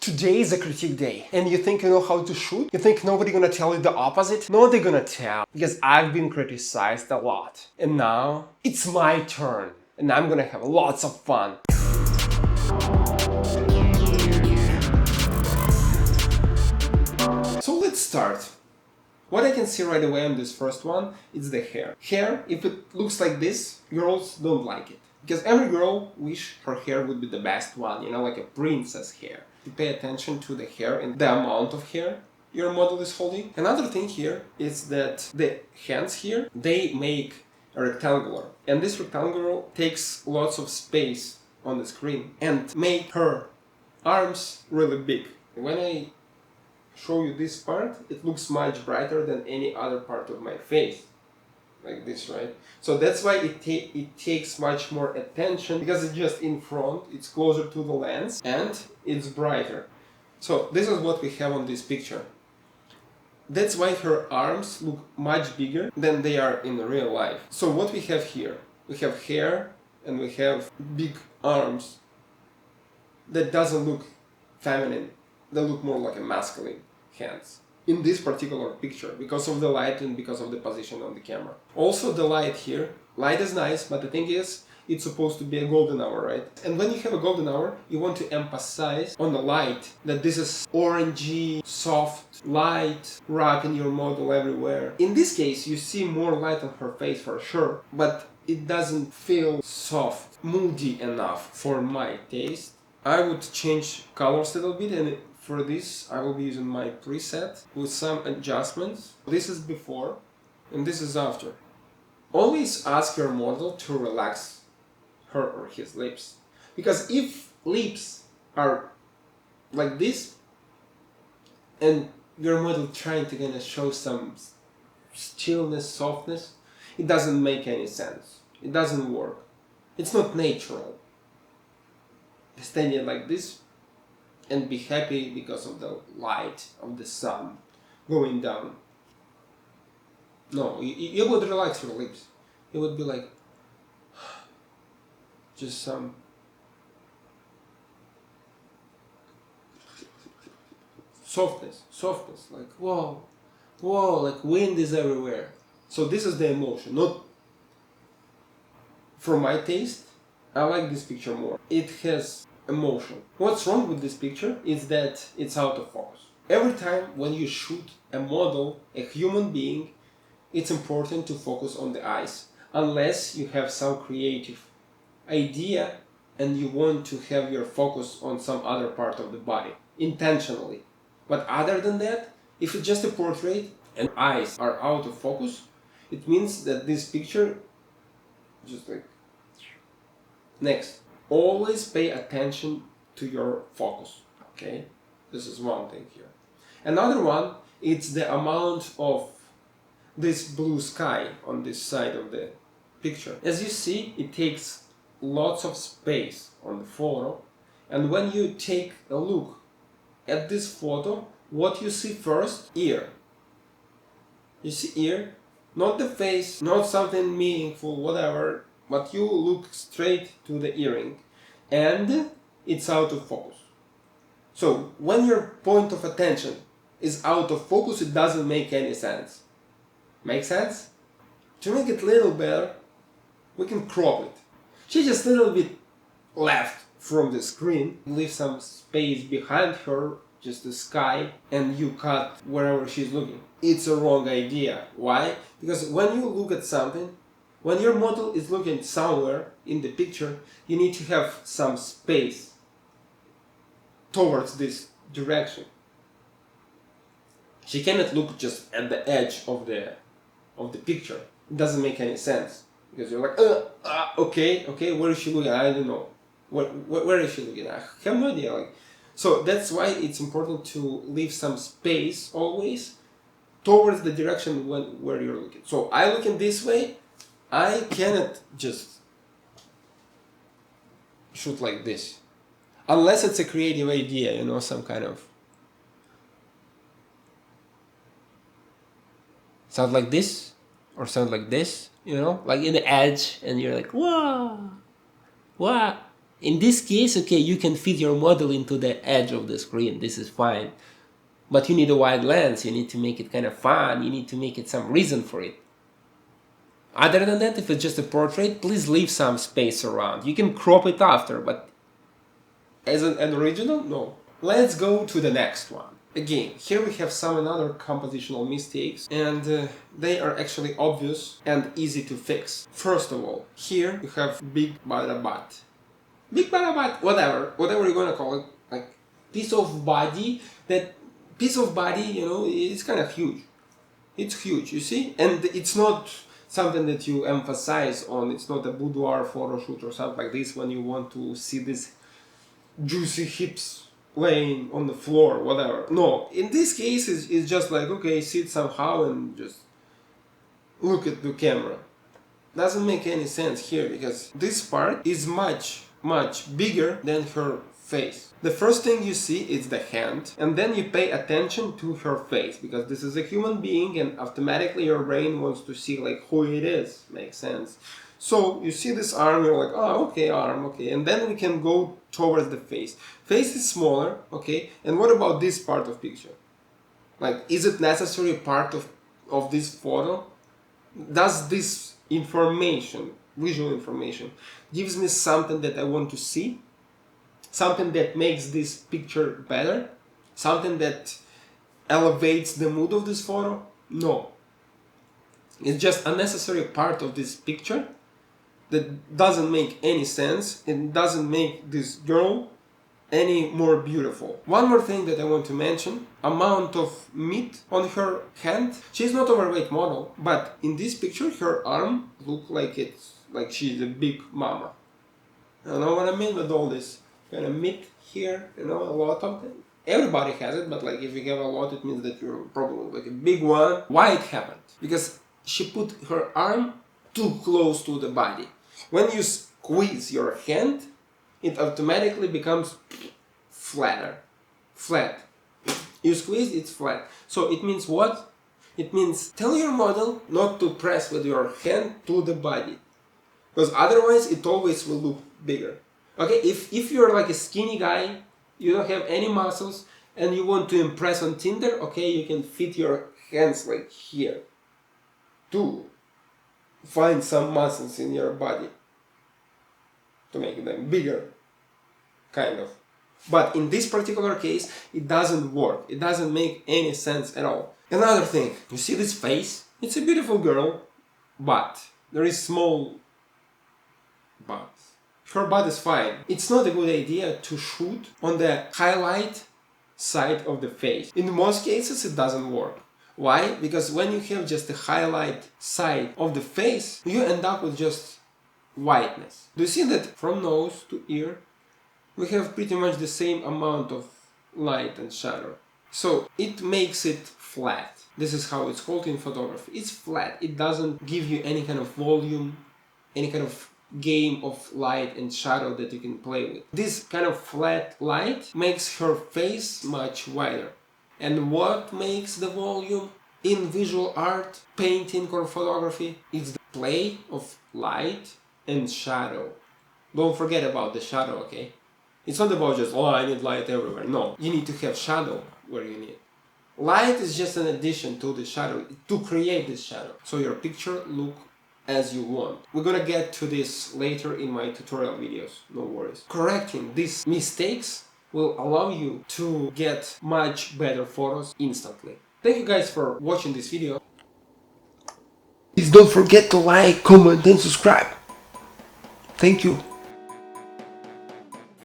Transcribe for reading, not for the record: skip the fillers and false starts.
Today is a critique day, and you think you know how to shoot? You think nobody gonna tell you the opposite? No, they're gonna tell, because I've been criticized a lot. And now, it's my turn, and I'm gonna have lots of fun. So let's start. What I can see right away on this first one is the hair. Hair, if it looks like this, girls don't like it. Because every girl wish her hair would be the best one, you know, like a princess hair. You pay attention to the hair and the amount of hair your model is holding. Another thing here is that the hands here, they make a rectangular. And this rectangular takes lots of space on the screen and make her arms really big. When I show you this part, it looks much brighter than any other part of my face. Like this, right? So that's why it takes much more attention, because it's just in front, it's closer to the lens, and it's brighter. So this is what we have on this picture. That's why her arms look much bigger than they are in real life. So what we have here? We have hair and we have big arms that doesn't look feminine. They look more like a masculine hands in this particular picture, because of the light and because of the position on the camera. Also the light here, light is nice, but the thing is, it's supposed to be a golden hour, right? And when you have a golden hour, you want to emphasize on the light that this is orangey, soft light, wrapping your model everywhere. In this case, you see more light on her face for sure, but it doesn't feel soft, moody enough for my taste. I would change colors a little bit, and for this I will be using my preset with some adjustments. This is before and this is after. Always ask your model to relax her or his lips, because if lips are like this and your model trying to kind of show some stillness, softness, it doesn't make any sense. It doesn't work. It's not natural. Standing like this and be happy because of the light of the sun going down. No, you would relax your lips. It would be like just some softness, like whoa, like wind is everywhere. So this is the emotion, not for my taste. I like this picture more. It has emotion. What's wrong with this picture is that it's out of focus. Every time when you shoot a model, a human being, it's important to focus on the eyes, unless you have some creative idea and you want to have your focus on some other part of the body, intentionally. But other than that, if it's just a portrait and eyes are out of focus, it means that this picture just like... Next, always pay attention to your focus, okay? This is one thing here. Another one, it's the amount of this blue sky on this side of the picture. As you see, it takes lots of space on the photo, and when you take a look at this photo, what you see first? Ear. You see ear? Not the face, not something meaningful, whatever, but you look straight to the earring and it's out of focus. So when your point of attention is out of focus, it doesn't make any sense. Make sense? To make it a little better, we can crop it. She's just a little bit left from the screen, leave some space behind her, just the sky, and you cut wherever she's looking. It's a wrong idea. Why? Because when you look at something, when your model is looking somewhere in the picture, you need to have some space towards this direction. She cannot look just at the edge of the picture. It doesn't make any sense, because you're like, okay, where is she looking? I don't know. Where is she looking? I have no idea. Like, so that's why it's important to leave some space always towards the direction where you're looking. So I look in this way. I cannot just shoot like this, unless it's a creative idea, you know, some kind of sound like this or sound like this, you know, like in the edge, and you're like, whoa, what? In this case, okay, you can fit your model into the edge of the screen, this is fine. But you need a wide lens, you need to make it kind of fun, you need to make it some reason for it. Other than that, if it's just a portrait, please leave some space around. You can crop it after, but as an original, no. Let's go to the next one. Again, here we have some another compositional mistakes, and they are actually obvious and easy to fix. First of all, here you have big barabat. Big barabat, whatever you're gonna call it, like piece of body, that piece of body, you know, it's kind of huge. It's huge, you see? And it's not something that you emphasize on, it's not a boudoir photo shoot or something like this when you want to see these juicy hips laying on the floor, whatever. No, in this case, it's just like, okay, sit somehow and just look at the camera. Doesn't make any sense here because this part is much bigger than her face. The first thing you see is the hand, and then you pay attention to her face because this is a human being and automatically your brain wants to see like who it is. Makes sense. So you see this arm, you're like, oh, okay, arm, okay, and then we can go towards the face. Face is smaller, okay, and what about this part of picture? Like, is it necessary part of this photo? Does this information, visual information, gives me something that I want to see? Something that makes this picture better? Something that elevates the mood of this photo? No. It's just a necessary part of this picture that doesn't make any sense. It doesn't make this girl any more beautiful. One more thing that I want to mention, amount of meat on her hand. She's not overweight model, but in this picture her arm look like it's like she's a big mama. You know what I mean with all this kind of meat here, you know, a lot of them. Everybody has it, but like if you have a lot, it means that you're probably like a big one. Why it happened? Because she put her arm too close to the body. When you squeeze your hand, it automatically becomes flat. You squeeze, it's flat. So it means what? It means tell your model not to press with your hand to the body. Because otherwise it always will look bigger. Okay, if you're like a skinny guy, you don't have any muscles, and you want to impress on Tinder, okay, you can fit your hands like here to find some muscles in your body to make them bigger, kind of. But in this particular case, it doesn't work. It doesn't make any sense at all. Another thing, you see this face? It's a beautiful girl, but there is small butt. Her butt is fine. It's not a good idea to shoot on the highlight side of the face. In most cases, it doesn't work. Why? Because when you have just the highlight side of the face, you end up with just whiteness. Do you see that from nose to ear, we have pretty much the same amount of light and shadow. So it makes it flat. This is how it's called in photography. It's flat. It doesn't give you any kind of volume, any kind of game of light and shadow that you can play with. This kind of flat light makes her face much wider. And what makes the volume in visual art, painting or photography? It's the play of light and shadow. Don't forget about the shadow, okay? It's not about just, oh, I need light everywhere. No, you need to have shadow where you need. Light is just an addition to the shadow, to create this shadow. So your picture look as you want. We're gonna get to this later in my tutorial videos, no worries. Correcting these mistakes will allow you to get much better photos instantly. Thank you guys for watching this video. Please don't forget to like, comment and subscribe. Thank you.